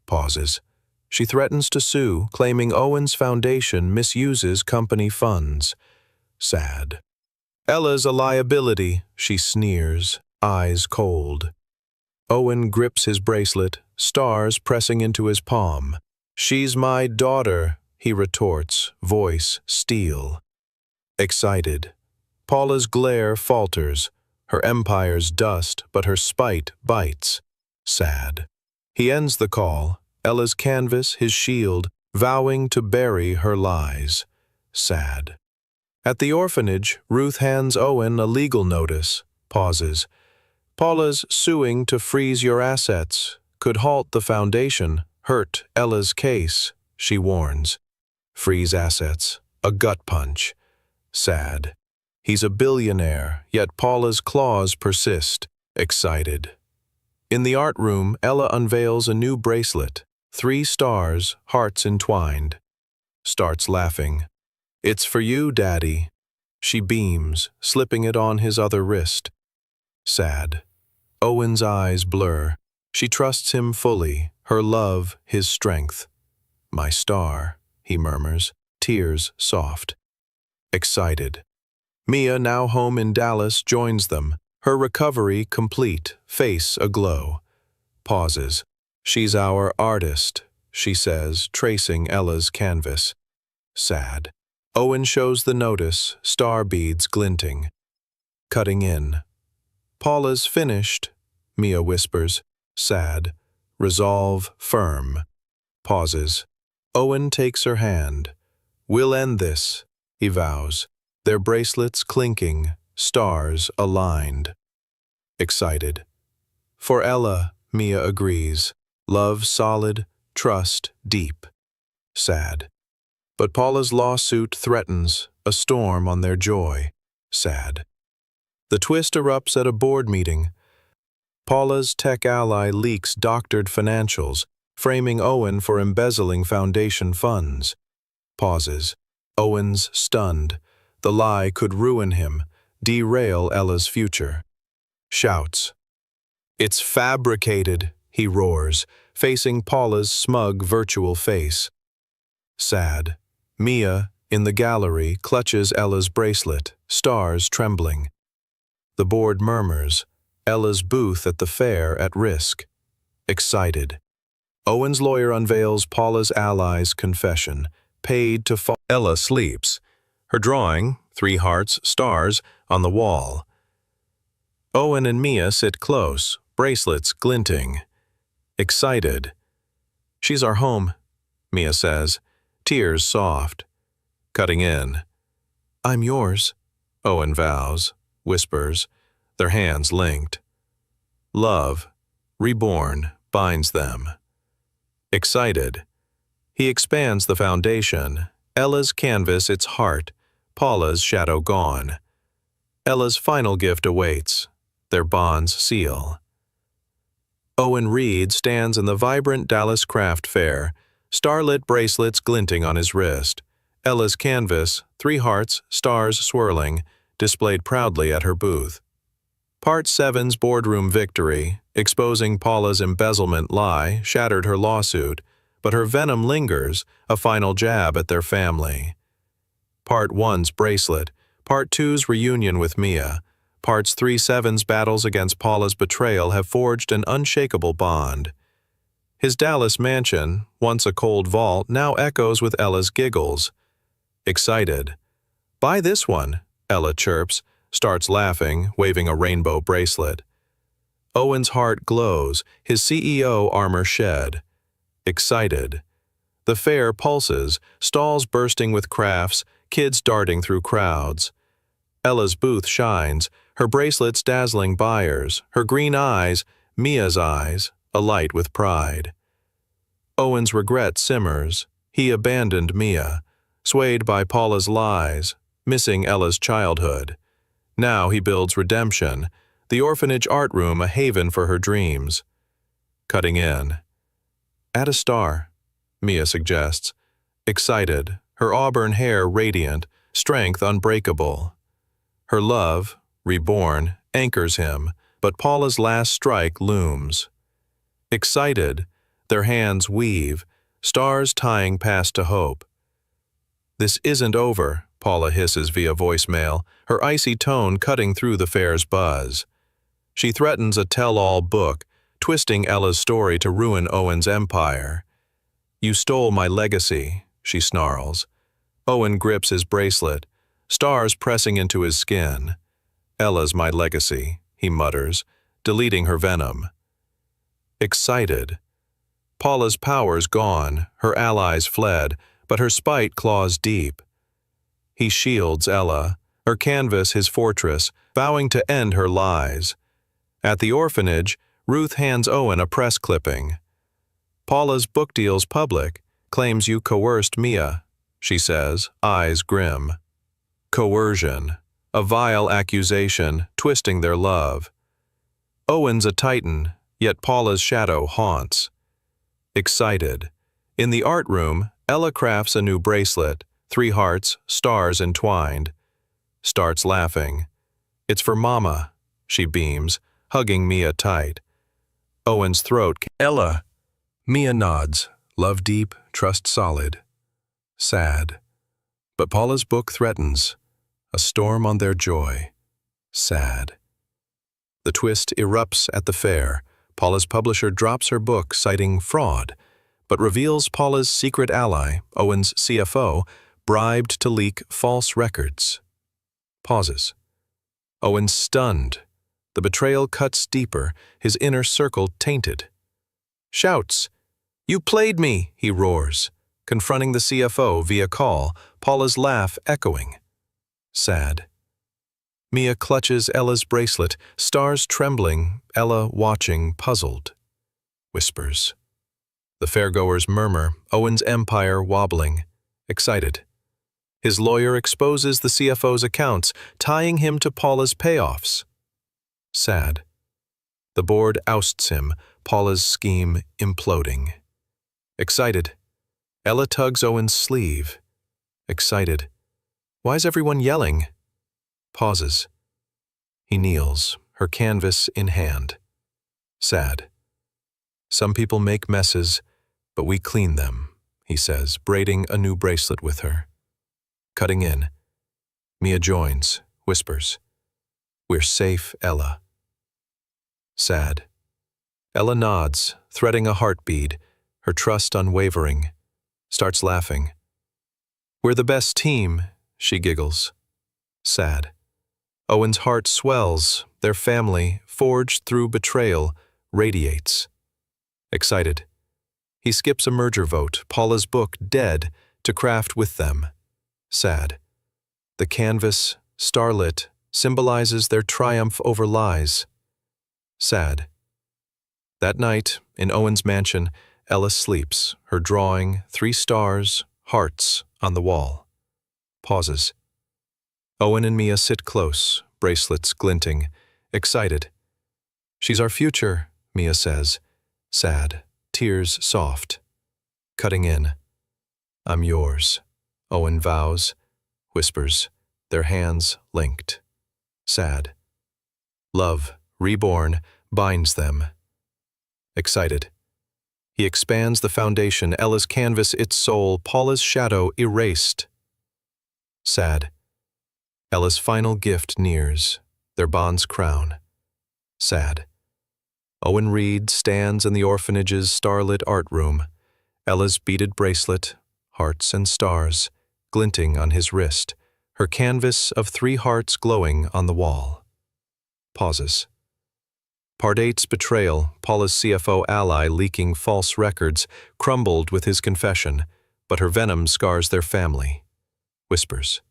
Pauses. She threatens to sue, claiming Owen's foundation misuses company funds. Sad. "Ella's a liability," she sneers, eyes cold. Owen grips his bracelet, stars pressing into his palm. "She's my daughter," he retorts, voice steel. Excited. Paula's glare falters, her empire's dust, but her spite bites. Sad. He ends the call, Ella's canvas, his shield, vowing to bury her lies. Sad. At the orphanage, Ruth hands Owen a legal notice, pauses. "Paula's suing to freeze your assets. Could halt the foundation, hurt Ella's case," she warns. Freeze assets, a gut punch. Sad. He's a billionaire, yet Paula's claws persist. Excited. In the art room, Ella unveils a new bracelet. 3 stars, hearts entwined. Starts laughing. "It's for you, Daddy." She beams, slipping it on his other wrist. Sad. Owen's eyes blur. She trusts him fully, her love, his strength. "My star," he murmurs, tears soft. Excited. Mia, now home in Dallas, joins them, her recovery complete, face aglow. Pauses. "She's our artist," she says, tracing Ella's canvas. Sad. Owen shows the notice, star beads glinting. Cutting in. "Paula's finished," Mia whispers, sad. Resolve firm. Pauses. Owen takes her hand. "We'll end this," he vows, their bracelets clinking, stars aligned. Excited. "For Ella," Mia agrees, "love solid, trust deep." Sad. But Paula's lawsuit threatens, a storm on their joy. Sad. The twist erupts at a board meeting. Paula's tech ally leaks doctored financials, framing Owen for embezzling foundation funds. Pauses. Owen's stunned. The lie could ruin him, derail Ella's future. Shouts. "It's fabricated," he roars, facing Paula's smug virtual face. Sad. Mia, in the gallery, clutches Ella's bracelet, stars trembling. The board murmurs, Ella's booth at the fair at risk. Excited. Owen's lawyer unveils Paula's ally's confession, paid to fall. Ella sleeps, her drawing, 3 hearts, stars, on the wall. Owen and Mia sit close, bracelets glinting. Excited. "She's our home," Mia says, tears soft. Cutting in. "I'm yours," Owen vows, whispers, their hands linked. Love, reborn, binds them. Excited. He expands the foundation, Ella's canvas its heart, Paula's shadow gone. Ella's final gift awaits, their bonds seal. Owen Reed stands in the vibrant Dallas craft fair, starlit bracelets glinting on his wrist. Ella's canvas, 3 hearts, stars swirling, displayed proudly at her booth. Part 7's boardroom victory, exposing Paula's embezzlement lie, shattered her lawsuit, but her venom lingers, a final jab at their family. Part 1's bracelet, Part 2's reunion with Mia, Parts 3-7's battles against Paula's betrayal have forged an unshakable bond. His Dallas mansion, once a cold vault, now echoes with Ella's giggles. Excited. "Buy this one," Ella chirps, starts laughing, waving a rainbow bracelet. Owen's heart glows, his CEO armor shed. Excited. The fair pulses, stalls bursting with crafts, kids darting through crowds. Ella's booth shines, her bracelets dazzling buyers, her green eyes, Mia's eyes, alight with pride. Owen's regret simmers. He abandoned Mia, swayed by Paula's lies, missing Ella's childhood. Now he builds redemption, the orphanage art room a haven for her dreams. Cutting in. Add a star, Mia suggests. Excited, her auburn hair radiant, strength unbreakable. Her love, reborn, anchors him, but Paula's last strike looms. Excited, their hands weave, stars tying past to hope. This isn't over, Paula hisses via voicemail, her icy tone cutting through the fair's buzz. She threatens a tell-all book, twisting Ella's story to ruin Owen's empire. You stole my legacy, she snarls. Owen grips his bracelet, stars pressing into his skin. Ella's my legacy, he mutters, deleting her venom. Excited. Paula's powers gone, her allies fled, but her spite claws deep. He shields Ella, her canvas his fortress, vowing to end her lies. At the orphanage, Ruth hands Owen a press clipping. Paula's book deal's public, claims you coerced Mia, she says, eyes grim. Coercion, a vile accusation, twisting their love. Owen's a titan, yet Paula's shadow haunts. Excited. In the art room, Ella crafts a new bracelet, 3 hearts, stars entwined. Starts laughing. It's for Mama, she beams, hugging Mia tight. Owen's throat. Ella. Mia nods, love deep, trust solid. Sad. But Paula's book threatens. A storm on their joy. Sad. The twist erupts at the fair. Paula's publisher drops her book citing fraud, but reveals Paula's secret ally, Owen's CFO, bribed to leak false records. Pauses. Owen's stunned. The betrayal cuts deeper, his inner circle tainted. Shouts. You played me, he roars, confronting the CFO via call, Paula's laugh echoing. Sad. Mia clutches Ella's bracelet, stars trembling, Ella watching, puzzled. Whispers. The fairgoers murmur, Owen's empire wobbling. Excited. His lawyer exposes the CFO's accounts, tying him to Paula's payoffs. Sad. The board ousts him, Paula's scheme imploding. Excited. Ella tugs Owen's sleeve. Excited. Why's everyone yelling? Pauses. He kneels, her canvas in hand. Sad. Some people make messes, but we clean them, he says, braiding a new bracelet with her. Cutting in. Mia joins, whispers. We're safe, Ella. Sad. Ella nods, threading a heart bead, her trust unwavering. Starts laughing. We're the best team, she giggles. Sad. Owen's heart swells, their family, forged through betrayal, radiates. Excited. He skips a merger vote, Paula's book dead, to craft with them. Sad. The canvas, starlit, symbolizes their triumph over lies. Sad. That night, in Owen's mansion, Ella sleeps, her drawing, 3 stars, hearts, on the wall. Pauses. Owen and Mia sit close, bracelets glinting, excited. She's our future, Mia says, sad, tears soft. Cutting in. I'm yours, Owen vows, whispers, their hands linked. Sad. Love, reborn, binds them. Excited. He expands the foundation, Ella's canvas its soul, Paula's shadow erased. Sad. Ella's final gift nears, their bond's crown. Sad. Owen Reed stands in the orphanage's starlit art room, Ella's beaded bracelet, hearts and stars, glinting on his wrist, her canvas of 3 hearts glowing on the wall. Pauses. Part 8's betrayal, Paula's CFO ally leaking false records, crumbled with his confession, but her venom scars their family. Whispers.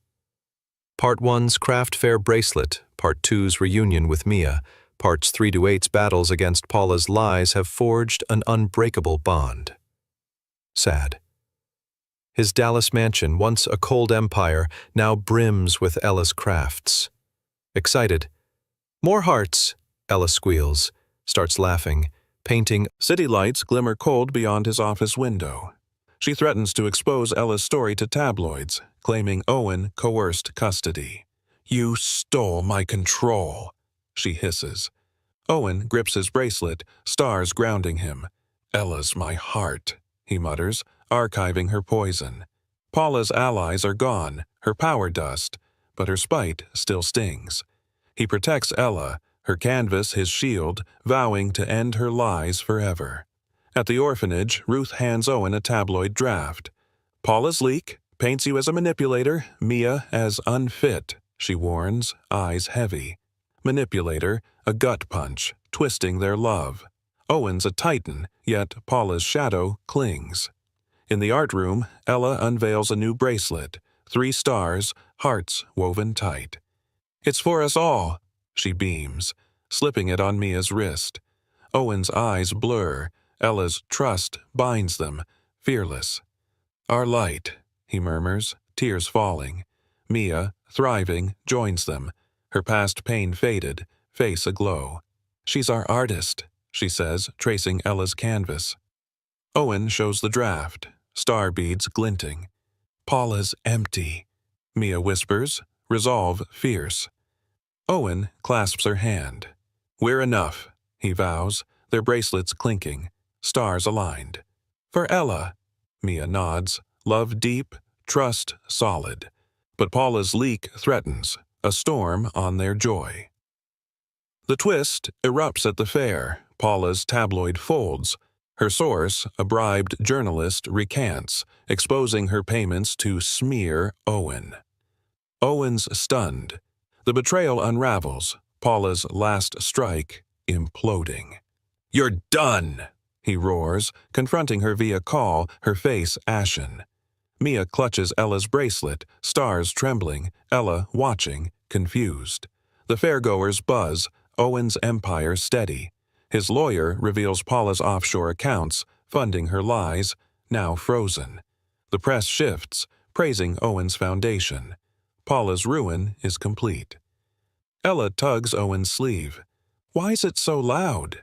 Part 1's craft fair bracelet, Part 2's reunion with Mia, Parts 3 to 8's battles against Paula's lies have forged an unbreakable bond. Sad. His Dallas mansion, once a cold empire, now brims with Ella's crafts. Excited. "More hearts," Ella squeals, starts laughing, painting. City lights glimmer cold beyond his office window. She threatens to expose Ella's story to tabloids, claiming Owen coerced custody. "You stole my control," she hisses. Owen grips his bracelet, stars grounding him. "Ella's my heart," he mutters, archiving her poison. Paula's allies are gone, her power dust, but her spite still stings. He protects Ella, her canvas his shield, vowing to end her lies forever. At the orphanage, Ruth hands Owen a tabloid draft. "Paula's leak paints you as a manipulator, Mia as unfit," she warns, eyes heavy. Manipulator, a gut punch, twisting their love. Owen's a titan, yet Paula's shadow clings. In the art room, Ella unveils a new bracelet, 3 stars, hearts woven tight. "It's for us all," she beams, slipping it on Mia's wrist. Owen's eyes blur, Ella's trust binds them, fearless. "Our light," he murmurs, tears falling. Mia, thriving, joins them, her past pain faded, face aglow. "She's our artist," she says, tracing Ella's canvas. Owen shows the draft, star beads glinting. "Paula's empty," Mia whispers, resolve fierce. Owen clasps her hand. "We're enough," he vows, their bracelets clinking, stars aligned. "For Ella," Mia nods, love deep, trust solid. But Paula's leak threatens, a storm on their joy. The twist erupts at the fair. Paula's tabloid folds. Her source, a bribed journalist, recants, exposing her payments to smear Owen. Owen's stunned. The betrayal unravels, Paula's last strike imploding. "You're done!" he roars, confronting her via call, her face ashen. Mia clutches Ella's bracelet, stars trembling, Ella watching, confused. The fairgoers buzz, Owen's empire steady. His lawyer reveals Paula's offshore accounts, funding her lies, now frozen. The press shifts, praising Owen's foundation. Paula's ruin is complete. Ella tugs Owen's sleeve. "Why's it so loud?"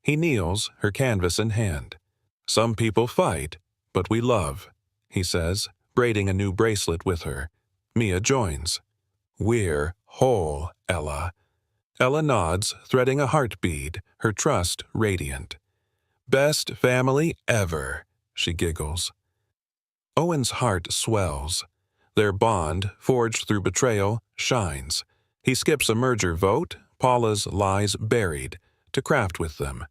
He kneels, her canvas in hand. "Some people fight, but we love," he says, braiding a new bracelet with her. Mia joins. "We're whole, Ella." Ella nods, threading a heart bead, her trust radiant. "Best family ever," she giggles. Owen's heart swells. Their bond, forged through betrayal, shines. He skips a merger vote, Paula's lies buried, to craft with them.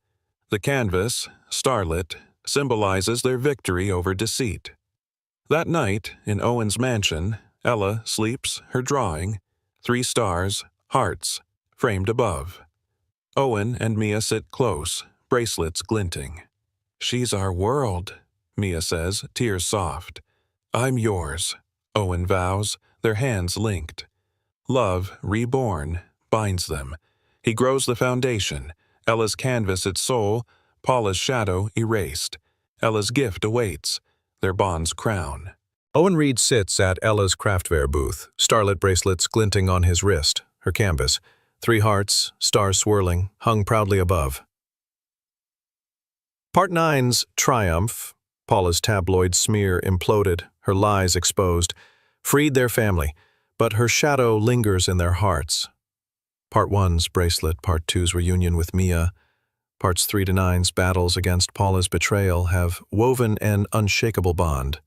The canvas, starlit, symbolizes their victory over deceit. That night, in Owen's mansion, Ella sleeps, her drawing, 3 stars, hearts, framed above. Owen and Mia sit close, bracelets glinting. "She's our world," Mia says, tears soft. "I'm yours," Owen vows, their hands linked. Love, reborn, binds them. He grows the foundation, Ella's canvas its soul, Paula's shadow erased. Ella's gift awaits, their bond's crown. Owen Reed sits at Ella's craftware booth, starlit bracelets glinting on his wrist, her canvas. 3 hearts, stars swirling, hung proudly above. Part 9's triumph. Paula's tabloid smear imploded, her lies exposed, freed their family, but her shadow lingers in their hearts. Part 1's bracelet, Part 2's reunion with Mia, Parts 3 to 9's battles against Paula's betrayal have woven an unshakable bond.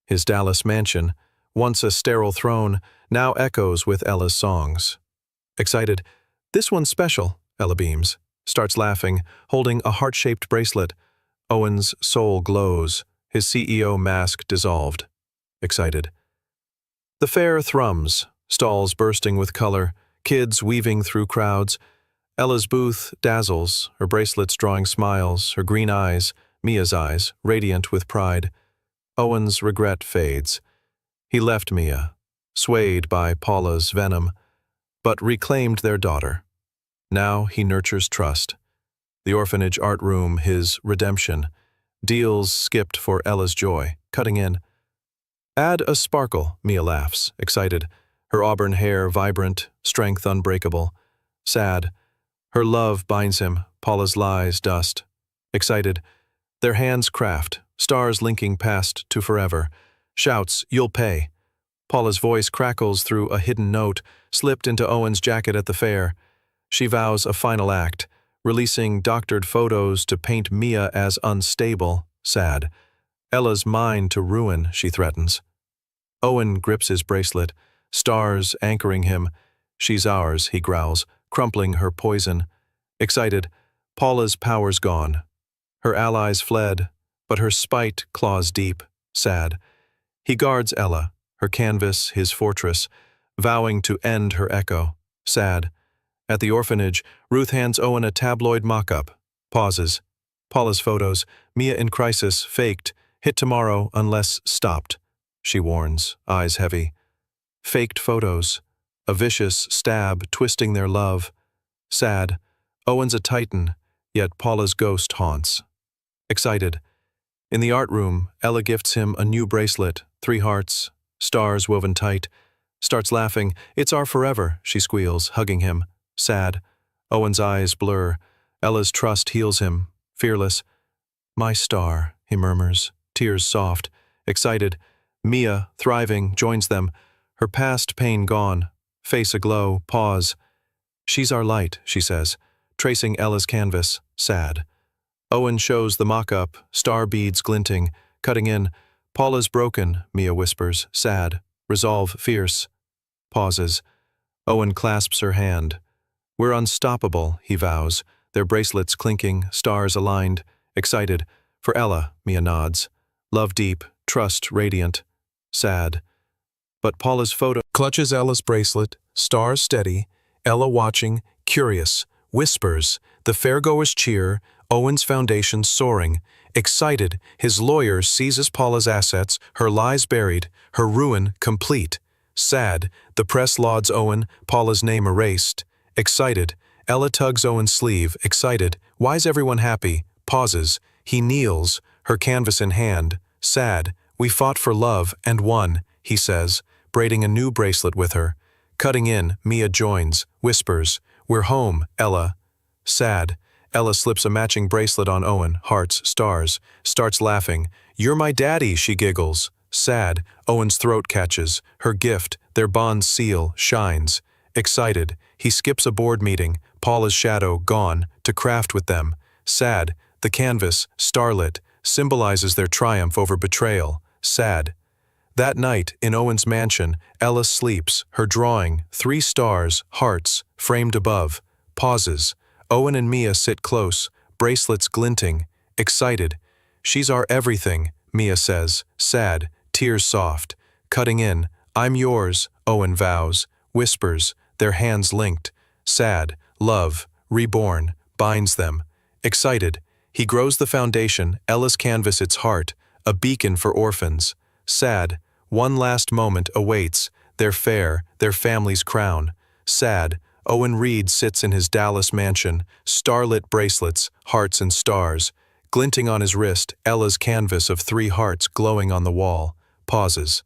His Dallas mansion, once a sterile throne, now echoes with Ella's songs. Excited, "This one's special," Ella beams, starts laughing, holding a heart-shaped bracelet. Owen's soul glows, his CEO mask dissolved. Excited. The fair thrums, stalls bursting with color, kids weaving through crowds. Ella's booth dazzles, her bracelets drawing smiles, her green eyes, Mia's eyes, radiant with pride. Owen's regret fades. He left Mia, swayed by Paula's venom, but reclaimed their daughter. Now he nurtures trust. The orphanage art room, his redemption. Deals skipped for Ella's joy, cutting in. Add a sparkle, Mia laughs, excited. Her auburn hair vibrant, strength unbreakable. Sad. Her love binds him, Paula's lies dust. Excited. Their hands craft, stars linking past to forever. Shouts, you'll pay. Paula's voice crackles through a hidden note, slipped into Owen's jacket at the fair. She vows a final act, releasing doctored photos to paint Mia as unstable, sad. Ella's mine to ruin, she threatens. Owen grips his bracelet, stars anchoring him. She's ours, he growls, crumpling her poison. Excited, Paula's power's gone. Her allies fled, but her spite claws deep, sad. He guards Ella, her canvas, his fortress, vowing to end her echo, sad. At the orphanage, Ruth hands Owen a tabloid mock-up. Pauses. Paula's photos, Mia in crisis, faked, hit tomorrow unless stopped. She warns, eyes heavy. Faked photos. A vicious stab twisting their love. Sad. Owen's a titan, yet Paula's ghost haunts. Excited. In the art room, Ella gifts him a new bracelet, 3 hearts, stars woven tight. Starts laughing. It's our forever, she squeals, hugging him. Sad. Owen's eyes blur. Ella's trust heals him, fearless. My star, he murmurs, tears soft. Excited. Mia, thriving, joins them. Her past pain gone. Face aglow, pause. She's our light, she says, tracing Ella's canvas, sad. Owen shows the mock-up, star beads glinting, cutting in. Paula's broken, Mia whispers, sad. Resolve fierce. Pauses. Owen clasps her hand. We're unstoppable, he vows, their bracelets clinking, stars aligned. Excited. For Ella, Mia nods. Love deep, trust radiant. Sad. But Paula's photo Clutches Ella's bracelet, stars steady, Ella watching, curious, whispers, the fairgoers cheer, Owen's foundation soaring. Excited, his lawyer seizes Paula's assets, her lies buried, her ruin complete. Sad, the press lauds Owen, Paula's name erased. Excited, Ella tugs Owen's sleeve, excited. Why's everyone happy? Pauses. He kneels, her canvas in hand. Sad, we fought for love and won, he says, braiding a new bracelet with her. Cutting in, Mia joins, whispers, we're home, Ella. Sad, Ella slips a matching bracelet on Owen, hearts, stars, starts laughing. You're my daddy, she giggles. Sad, Owen's throat catches, her gift, their bond seal, shines. Excited, he skips a board meeting, Paula's shadow gone, to craft with them. Sad, the canvas, starlit, symbolizes their triumph over betrayal. Sad. That night, in Owen's mansion, Ella sleeps, her drawing, 3 stars, hearts, framed above. Pauses. Owen and Mia sit close, bracelets glinting. Excited. She's our everything, Mia says, sad, tears soft. Cutting in, I'm yours, Owen vows, whispers, their hands linked. Sad, love, reborn, binds them. Excited, he grows the foundation, Ella's canvas its heart, a beacon for orphans. Sad, one last moment awaits, their fair, their family's crown. Sad, Owen Reed sits in his Dallas mansion, starlit bracelets, hearts and stars. Glinting on his wrist, Ella's canvas of 3 hearts glowing on the wall. Pauses.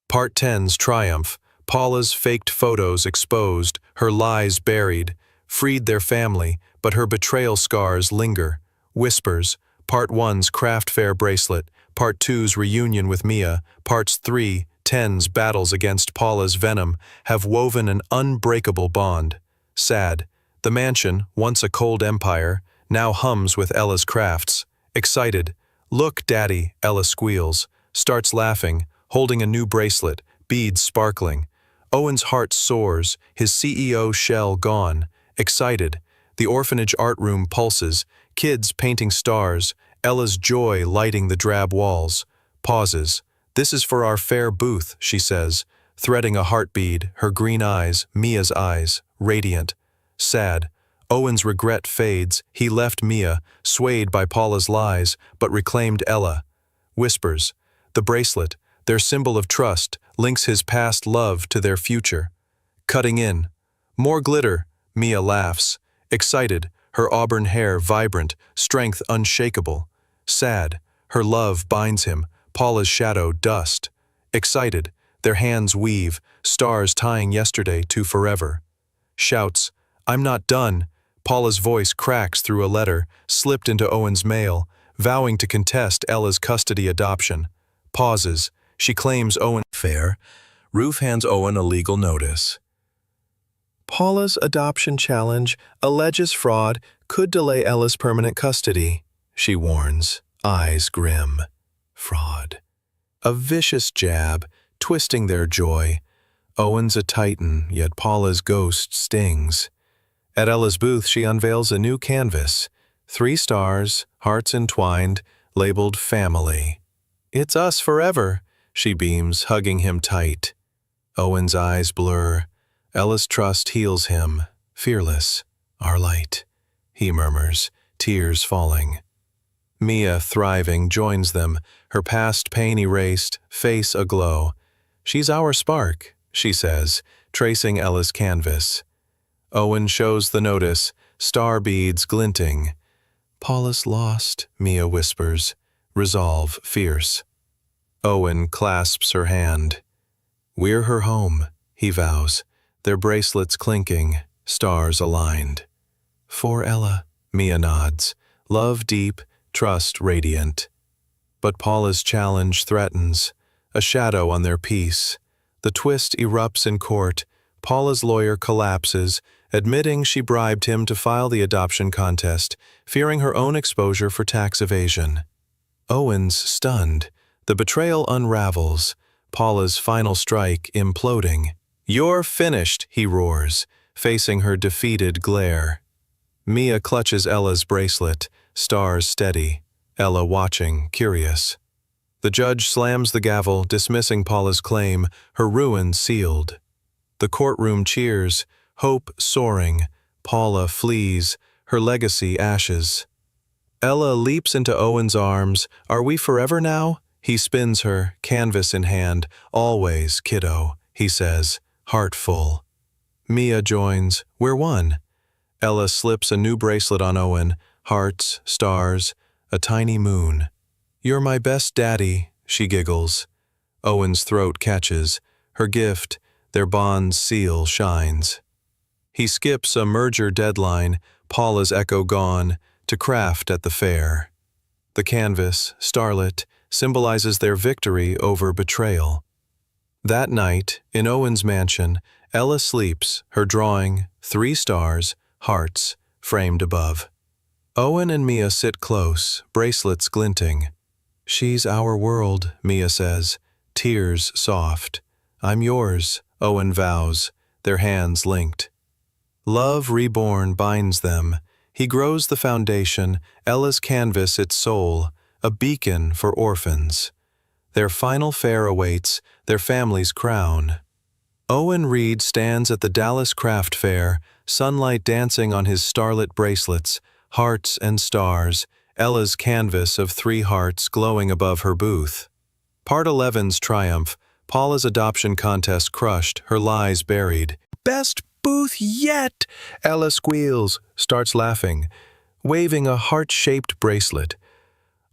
Part 10's triumph. Paula's faked photos exposed, her lies buried, freed their family, but her betrayal scars linger. Whispers. Part 1's craft fair bracelet, Part 2's reunion with Mia, Parts 3, 10's battles against Paula's venom have woven an unbreakable bond. Sad. The mansion, once a cold empire, now hums with Ella's crafts. Excited. Look, Daddy, Ella squeals, starts laughing, holding a new bracelet, beads sparkling. Owen's heart soars, his CEO shell gone. Excited. The orphanage art room pulses, kids painting stars, Ella's joy lighting the drab walls. Pauses. This is for our fair booth, she says, threading a heart bead, her green eyes, Mia's eyes, radiant. Sad. Owen's regret fades, he left Mia, swayed by Paula's lies, but reclaimed Ella. Whispers. The bracelet, their symbol of trust, links his past love to their future. Cutting in. More glitter, Mia laughs. Excited, her auburn hair vibrant, strength unshakable. Sad, her love binds him, Paula's shadow dust. Excited, their hands weave, stars tying yesterday to forever. Shouts, "I'm not done." Paula's voice cracks through a letter, slipped into Owen's mail, vowing to contest Ella's custody adoption. Pauses. She claims Owen fair. Ruth hands Owen a legal notice. Paula's adoption challenge alleges fraud could delay Ella's permanent custody, she warns, eyes grim. Fraud. A vicious jab, twisting their joy. Owen's a titan, yet Paula's ghost stings. At Ella's booth, she unveils a new canvas. 3 stars, hearts entwined, labeled family. "It's us forever," she beams, hugging him tight. Owen's eyes blur. Ella's trust heals him. Fearless, our light, he murmurs, tears falling. Mia, thriving, joins them, her past pain erased, face aglow. "She's our spark," she says, tracing Ella's canvas. Owen shows the notice, star beads glinting. "Paula's lost," Mia whispers, resolve fierce. Owen clasps her hand. "We're her home," he vows, their bracelets clinking, stars aligned. "For Ella," Mia nods, love deep, trust radiant. But Paula's challenge threatens, a shadow on their peace. The twist erupts in court. Paula's lawyer collapses, admitting she bribed him to file the adoption contest, fearing her own exposure for tax evasion. Owen's stunned. The betrayal unravels, Paula's final strike imploding. "You're finished," he roars, facing her defeated glare. Mia clutches Ella's bracelet, stars steady, Ella watching, curious. The judge slams the gavel, dismissing Paula's claim, her ruin sealed. The courtroom cheers, hope soaring. Paula flees, her legacy ashes. Ella leaps into Owen's arms. "Are we forever now?" He spins her, canvas in hand. "Always, kiddo," he says, heart full. Mia joins. "We're one." Ella slips a new bracelet on Owen, hearts, stars, a tiny moon. "You're my best daddy," she giggles. Owen's throat catches. Her gift, their bond's seal shines. He skips a merger deadline, Paula's echo gone, to craft at the fair. The canvas, starlit, symbolizes their victory over betrayal. That night, in Owen's mansion, Ella sleeps, her drawing, 3 stars, hearts, framed above. Owen and Mia sit close, bracelets glinting. "She's our world," Mia says, tears soft. "I'm yours," Owen vows, their hands linked. Love reborn binds them. He grows the foundation, Ella's canvas its soul, a beacon for orphans. Their final fair awaits, their family's crown. Owen Reed stands at the Dallas Craft Fair, sunlight dancing on his starlit bracelets, hearts and stars, Ella's canvas of 3 hearts glowing above her booth. Part 11's triumph, Paula's adoption contest crushed, her lies buried. "Best booth yet!" Ella squeals, starts laughing, waving a heart-shaped bracelet.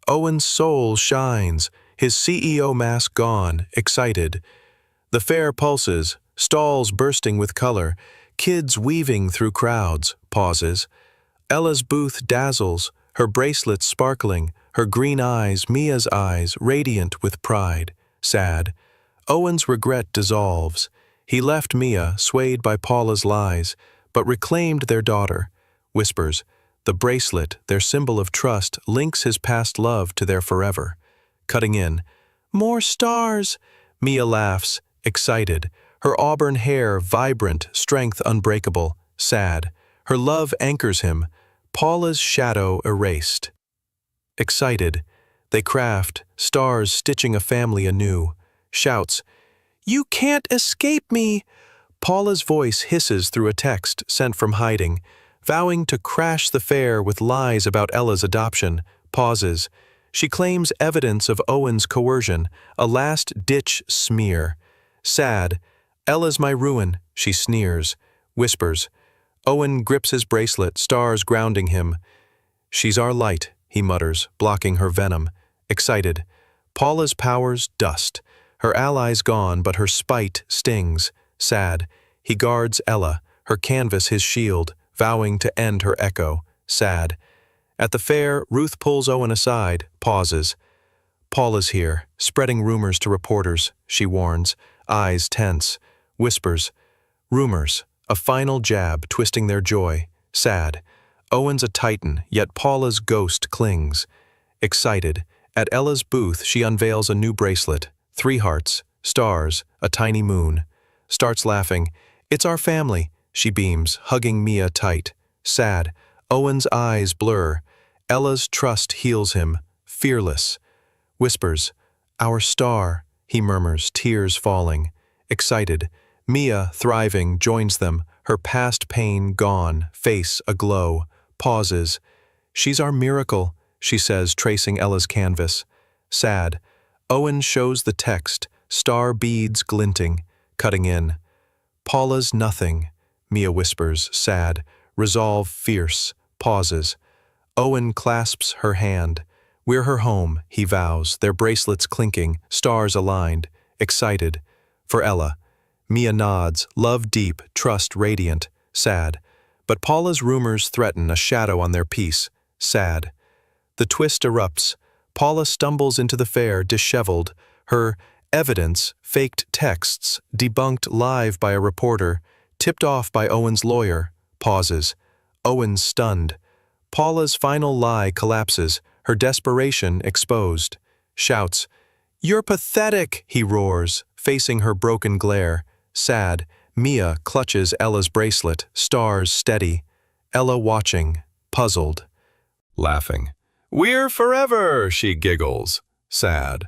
Owen's soul shines, his CEO mask gone, excited. The fair pulses, stalls bursting with color, kids weaving through crowds, pauses. Ella's booth dazzles, her bracelet sparkling, her green eyes, Mia's eyes, radiant with pride. Sad. Owen's regret dissolves. He left Mia, swayed by Paula's lies, but reclaimed their daughter. Whispers, the bracelet, their symbol of trust, links his past love to their forever. Cutting in, "More stars!" Mia laughs, excited, her auburn hair vibrant, strength unbreakable, sad. Her love anchors him, Paula's shadow erased. Excited, they craft, stars stitching a family anew. Shouts, "You can't escape me!" Paula's voice hisses through a text sent from hiding, vowing to crash the fair with lies about Ella's adoption. Pauses. She claims evidence of Owen's coercion, a last-ditch smear. Sad. "Ella's my ruin," she sneers, whispers. Owen grips his bracelet, stars grounding him. "She's our light," he mutters, blocking her venom. Excited. Paula's powers dust. Her allies gone, but her spite stings. Sad. He guards Ella, her canvas his shield, vowing to end her echo. Sad. At the fair, Ruth pulls Owen aside, pauses. Paula's here, spreading rumors to reporters, she warns, eyes tense. Whispers. Rumors. A final jab twisting their joy. Sad. Owen's a titan, yet Paula's ghost clings. Excited. At Ella's booth, she unveils a new bracelet. 3 hearts, stars, a tiny moon. Starts laughing. It's our family, she beams, hugging Mia tight. Sad. Owen's eyes blur. Ella's trust heals him, fearless. Whispers. Our star, he murmurs, tears falling. Excited. Mia, thriving, joins them, her past pain gone, face aglow. Pauses. She's our miracle, she says, tracing Ella's canvas. Sad. Owen shows the text, star beads glinting, cutting in. Paula's nothing, Mia whispers, sad. Resolve fierce. Pauses. Owen clasps her hand. We're her home, he vows, their bracelets clinking, stars aligned. Excited. For Ella. Mia nods, love deep, trust radiant. Sad. But Paula's rumors threaten a shadow on their peace. Sad. The twist erupts. Paula stumbles into the fair, disheveled. Her evidence, faked texts, debunked live by a reporter, tipped off by Owen's lawyer. Pauses. Owen's stunned. Paula's final lie collapses, her desperation exposed. Shouts. You're pathetic, he roars, facing her broken glare. Sad. Mia clutches Ella's bracelet, stars steady. Ella watching, puzzled. Laughing. We're forever, she giggles. Sad.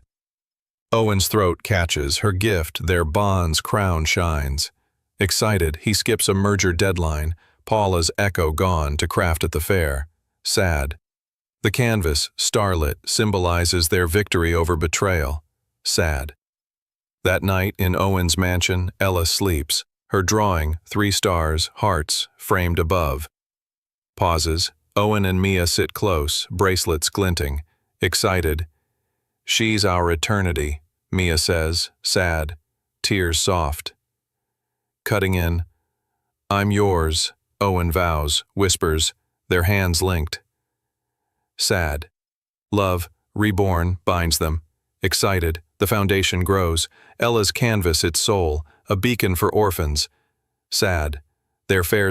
Owen's throat catches, her gift, their bond's crown shines. Excited, he skips a merger deadline, Paula's echo gone to craft at the fair. Sad. The canvas, starlit, symbolizes their victory over betrayal. Sad. That night in Owen's mansion, Ella sleeps, her drawing, 3 stars, hearts, framed above. Pauses. Owen and Mia sit close, bracelets glinting. Excited. She's our eternity, Mia says, sad, tears soft. Cutting in. I'm yours, Owen vows, whispers, their hands linked. Sad. Love, reborn, binds them. Excited, the foundation grows. Ella's canvas its soul, a beacon for orphans. Sad. Their fair's